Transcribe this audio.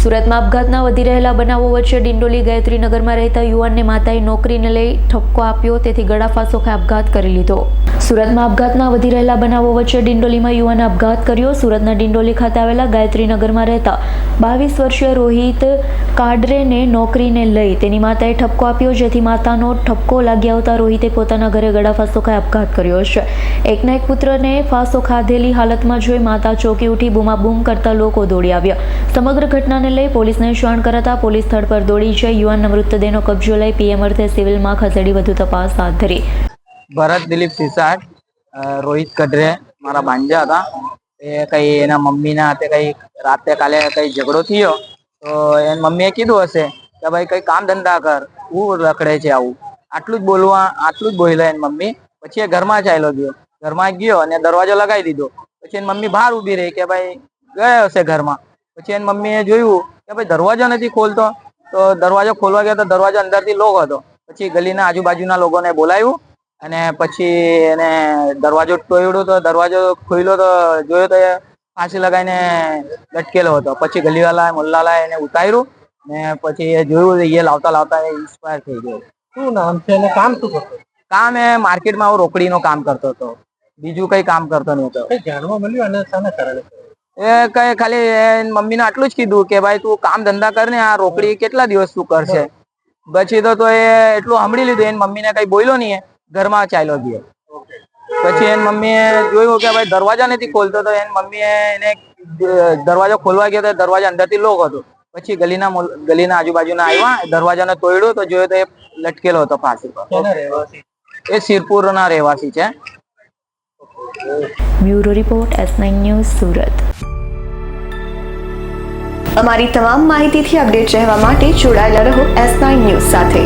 સુરતમાં આપઘાતના વધી રહેલા બનાવો વચ્ચે ડિંડોલી ગાયત્રીનગરમાં રહેતા યુવાનને માતાએ નોકરીને લઈ ઠપકો આપ્યો, તેથી ગળાફાંસો ખાઈ આપઘાત કરી લીધો। સુરતમાં આપઘાતના વધી રહેલા બનાવો વચ્ચે ડિંડોલીમાં યુવાને આપઘાત કર્યો। સુરતના ડિંડોલી ખાતે આવેલા ગાયત્રીનગરમાં રહેતા 22 વર્ષીય રોહિત કાડરેને નોકરીને લઈ તેની માતાએ ઠપકો આપ્યો, જેથી માતાનો ઠપકો લાગી આવતા રોહિતે પોતાના ઘરે ગળાફાંસો ખાઈ આપઘાત કર્યો છે। એકના એક પુત્રને ફાંસો ખાધેલી હાલતમાં જોઈ માતા ચોંકી ઉઠી બૂમાબૂમ કરતા લોકો દોડી આવ્યા। સમગ્ર ઘટનાને લઈ પોલીસને જાણ કરાતા પોલીસ સ્થળ પર દોડી જઈ યુવાનના મૃતદેહનો કબજો લઈ પીએમ અર્થે સિવિલમાં ખસેડી વધુ તપાસ હાથ ધરી। ભરત દિલીપ સિસાટ, રોહિત કડરે મારા ભાંજા હતા। એ કઈ એના મમ્મીના હાથે કઈ રાતે કાલે કઈ ઝઘડો થયો, તો એની મમ્મીએ કીધું હશે કે ભાઈ કઈ કામ ધંધા કર, હું રખડે છે આવું, આટલું જ બોલ્યા એની મમ્મી। પછી એ ઘરમાં ચાલ્યો ગયો, ઘરમાં ગયો અને દરવાજો લગાવી દીધો। પછી એની મમ્મી બહાર ઉભી રહી કે ભાઈ ગયો હશે ઘરમાં। પછી એની મમ્મીએ જોયું કે ભાઈ દરવાજો નથી ખોલતો, તો દરવાજો ખોલવા ગયો તો દરવાજો અંદરથી લોક હતો। પછી ગલીના આજુબાજુના લોકોને બોલાવ્યું અને પછી એને દરવાજો તોડ્યો, તો દરવાજો ખોલ્યો તો જોયો તો એ ફાંસી લગાવીને લટકેલો હતો। પછી ગલીવાળા મોહલ્લાવાળા એને ઉતાર્યું ને પછી એ જોયું એ લાવતા એ ઇન્સ્પાયર થઈ ગયો। શું નામ છે અને કામ શું કરતો? કામ એ માર્કેટમાં રોકડીનું કામ કરતો હતો, બીજું કઈ કામ કરતો નહોતો। જાણવા મળ્યું અને શાના કારણે? એ કઈ ખાલી મમ્મીને આટલું જ કીધું કે ભાઈ તું કામ ધંધા કર ને, આ રોકડી કેટલા દિવસ તું કરશે। પછી તો એ એટલું સાંભળી લીધું, એની મમ્મીને કઈ બોલ્યો નહીં, ઘરમાં ચાલ્યો ગયો। પછી એની મમ્મીએ જોયું કે ભાઈ દરવાજા નથી ખોલતો, તો એની મમ્મીએ એને દરવાજો ખોલવા ગયો તો દરવાજા અંદરથી લોક હતો। પછી ગલીના આજુબાજુના આવ્યા, દરવાજાને તોડ્યો તો જોયો તો એ લટકેલો હતો ફાંસી પર। એ સિરપુરના રહેવાસી છે। Bureau report S9 news Surat. અમારી તમામ માહિતીથી અપડેટ રહેવા માટે જોડાયેલા રહો S9 ન્યૂઝ સાથે।